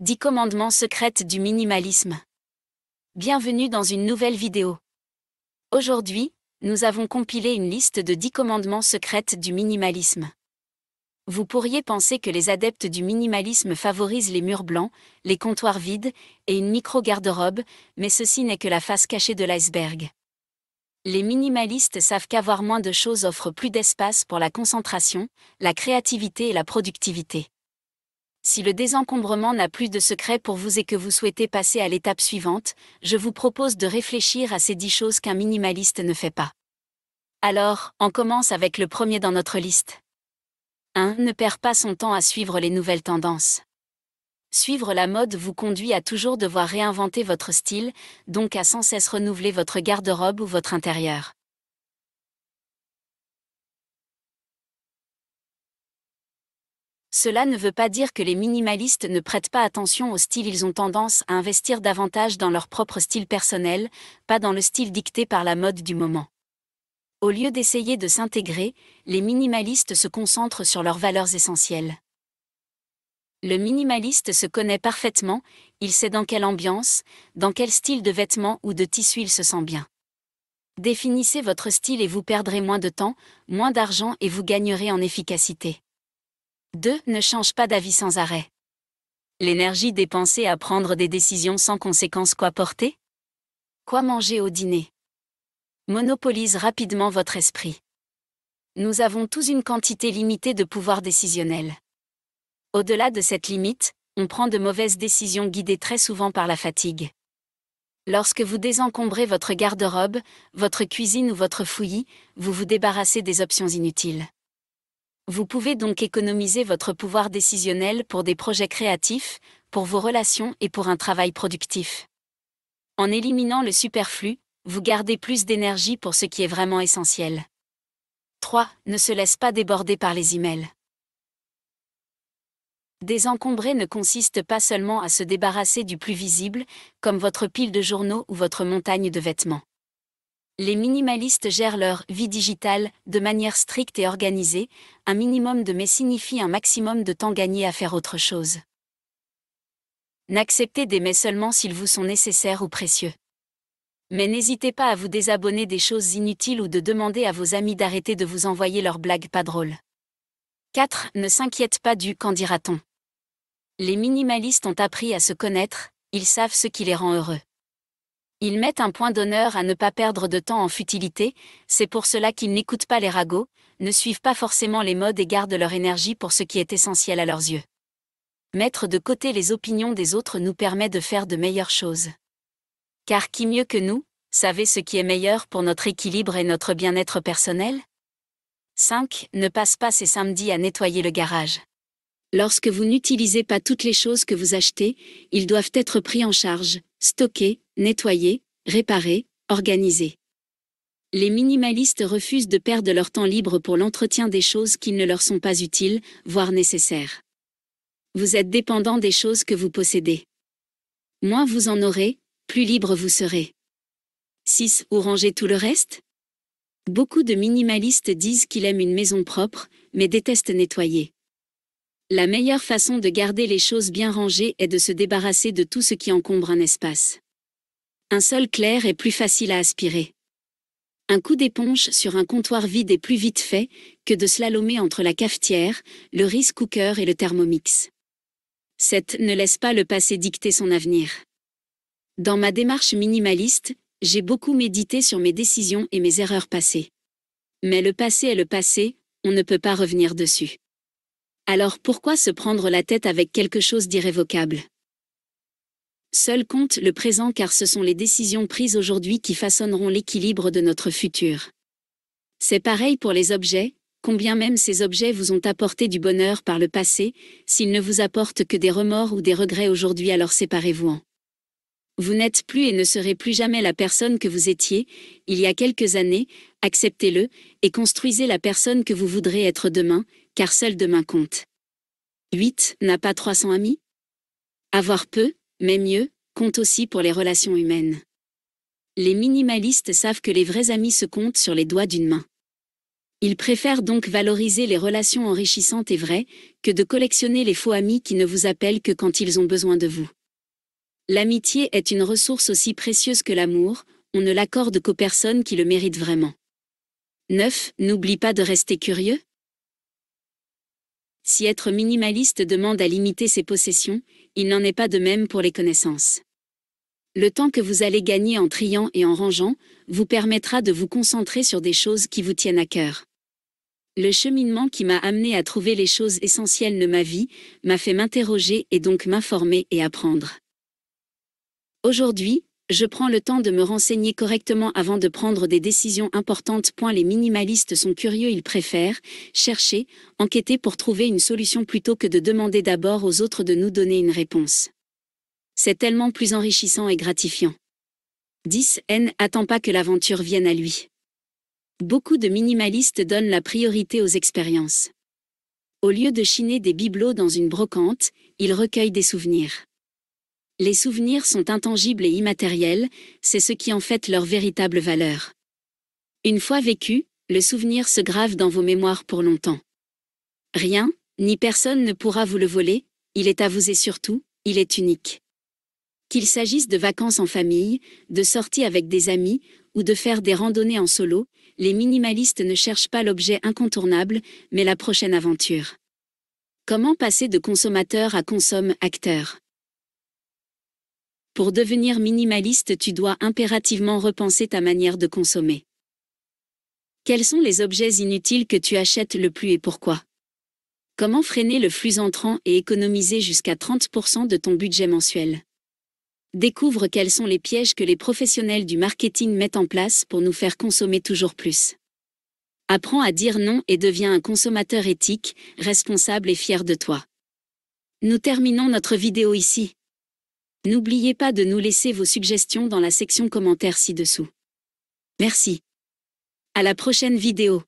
10 commandements secrets du minimalisme. Bienvenue dans une nouvelle vidéo. Aujourd'hui, nous avons compilé une liste de 10 commandements secrets du minimalisme. Vous pourriez penser que les adeptes du minimalisme favorisent les murs blancs, les comptoirs vides et une micro-garde-robe, mais ceci n'est que la face cachée de l'iceberg. Les minimalistes savent qu'avoir moins de choses offre plus d'espace pour la concentration, la créativité et la productivité. Si le désencombrement n'a plus de secret pour vous et que vous souhaitez passer à l'étape suivante, je vous propose de réfléchir à ces 10 choses qu'un minimaliste ne fait pas. Alors, on commence avec le premier dans notre liste. 1. Ne perd pas son temps à suivre les nouvelles tendances. Suivre la mode vous conduit à toujours devoir réinventer votre style, donc à sans cesse renouveler votre garde-robe ou votre intérieur. Cela ne veut pas dire que les minimalistes ne prêtent pas attention au style, ils ont tendance à investir davantage dans leur propre style personnel, pas dans le style dicté par la mode du moment. Au lieu d'essayer de s'intégrer, les minimalistes se concentrent sur leurs valeurs essentielles. Le minimaliste se connaît parfaitement, il sait dans quelle ambiance, dans quel style de vêtements ou de tissu il se sent bien. Définissez votre style et vous perdrez moins de temps, moins d'argent et vous gagnerez en efficacité. 2. Ne change pas d'avis sans arrêt. L'énergie dépensée à prendre des décisions sans conséquence, quoi porter? Quoi manger au dîner? Monopolise rapidement votre esprit. Nous avons tous une quantité limitée de pouvoir décisionnel. Au-delà de cette limite, on prend de mauvaises décisions guidées très souvent par la fatigue. Lorsque vous désencombrez votre garde-robe, votre cuisine ou votre fouillis, vous vous débarrassez des options inutiles. Vous pouvez donc économiser votre pouvoir décisionnel pour des projets créatifs, pour vos relations et pour un travail productif. En éliminant le superflu, vous gardez plus d'énergie pour ce qui est vraiment essentiel. 3. Ne se laisse pas déborder par les emails. Désencombrer ne consiste pas seulement à se débarrasser du plus visible, comme votre pile de journaux ou votre montagne de vêtements. Les minimalistes gèrent leur vie digitale de manière stricte et organisée, un minimum de mails signifie un maximum de temps gagné à faire autre chose. N'acceptez des mails seulement s'ils vous sont nécessaires ou précieux. Mais n'hésitez pas à vous désabonner des choses inutiles ou de demander à vos amis d'arrêter de vous envoyer leurs blagues pas drôles. 4. Ne s'inquiète pas du « qu'en dira-t-on ». Les minimalistes ont appris à se connaître, ils savent ce qui les rend heureux. Ils mettent un point d'honneur à ne pas perdre de temps en futilité, c'est pour cela qu'ils n'écoutent pas les ragots, ne suivent pas forcément les modes et gardent leur énergie pour ce qui est essentiel à leurs yeux. Mettre de côté les opinions des autres nous permet de faire de meilleures choses. Car qui mieux que nous, savez ce qui est meilleur pour notre équilibre et notre bien-être personnel? 5. Ne passe pas ces samedis à nettoyer le garage. Lorsque vous n'utilisez pas toutes les choses que vous achetez, ils doivent être pris en charge, stockés, nettoyés, réparés, organisés. Les minimalistes refusent de perdre leur temps libre pour l'entretien des choses qui ne leur sont pas utiles, voire nécessaires. Vous êtes dépendant des choses que vous possédez. Moins vous en aurez, plus libre vous serez. 6. Ou ranger tout le reste? Beaucoup de minimalistes disent qu'ils aiment une maison propre, mais détestent nettoyer. La meilleure façon de garder les choses bien rangées est de se débarrasser de tout ce qui encombre un espace. Un sol clair est plus facile à aspirer. Un coup d'éponge sur un comptoir vide est plus vite fait que de slalomer entre la cafetière, le rice cooker et le thermomix. 7. Ne laisse pas le passé dicter son avenir. Dans ma démarche minimaliste, j'ai beaucoup médité sur mes décisions et mes erreurs passées. Mais le passé est le passé, on ne peut pas revenir dessus. Alors pourquoi se prendre la tête avec quelque chose d'irrévocable? Seul compte le présent, car ce sont les décisions prises aujourd'hui qui façonneront l'équilibre de notre futur. C'est pareil pour les objets, combien même ces objets vous ont apporté du bonheur par le passé, s'ils ne vous apportent que des remords ou des regrets aujourd'hui, alors séparez-vous-en. Vous n'êtes plus et ne serez plus jamais la personne que vous étiez il y a quelques années, acceptez-le, et construisez la personne que vous voudrez être demain, car seul demain compte. 8. N'a pas 300 amis? Avoir peu, mais mieux, compte aussi pour les relations humaines. Les minimalistes savent que les vrais amis se comptent sur les doigts d'une main. Ils préfèrent donc valoriser les relations enrichissantes et vraies, que de collectionner les faux amis qui ne vous appellent que quand ils ont besoin de vous. L'amitié est une ressource aussi précieuse que l'amour, on ne l'accorde qu'aux personnes qui le méritent vraiment. 9. N'oublie pas de rester curieux. Si être minimaliste demande à limiter ses possessions, il n'en est pas de même pour les connaissances. Le temps que vous allez gagner en triant et en rangeant, vous permettra de vous concentrer sur des choses qui vous tiennent à cœur. Le cheminement qui m'a amené à trouver les choses essentielles de ma vie, m'a fait m'interroger et donc m'informer et apprendre. Aujourd'hui, je prends le temps de me renseigner correctement avant de prendre des décisions importantes. Les minimalistes sont curieux, ils préfèrent chercher, enquêter pour trouver une solution plutôt que de demander d'abord aux autres de nous donner une réponse. C'est tellement plus enrichissant et gratifiant. 10. Attends pas que l'aventure vienne à lui. Beaucoup de minimalistes donnent la priorité aux expériences. Au lieu de chiner des bibelots dans une brocante, ils recueillent des souvenirs. Les souvenirs sont intangibles et immatériels, c'est ce qui en fait leur véritable valeur. Une fois vécu, le souvenir se grave dans vos mémoires pour longtemps. Rien, ni personne ne pourra vous le voler, il est à vous et surtout, il est unique. Qu'il s'agisse de vacances en famille, de sorties avec des amis, ou de faire des randonnées en solo, les minimalistes ne cherchent pas l'objet incontournable, mais la prochaine aventure. Comment passer de consommateur à consomme-acteur ? Pour devenir minimaliste, tu dois impérativement repenser ta manière de consommer. Quels sont les objets inutiles que tu achètes le plus et pourquoi ? Comment freiner le flux entrant et économiser jusqu'à 30% de ton budget mensuel ? Découvre quels sont les pièges que les professionnels du marketing mettent en place pour nous faire consommer toujours plus. Apprends à dire non et deviens un consommateur éthique, responsable et fier de toi. Nous terminons notre vidéo ici. N'oubliez pas de nous laisser vos suggestions dans la section commentaires ci-dessous. Merci. À la prochaine vidéo.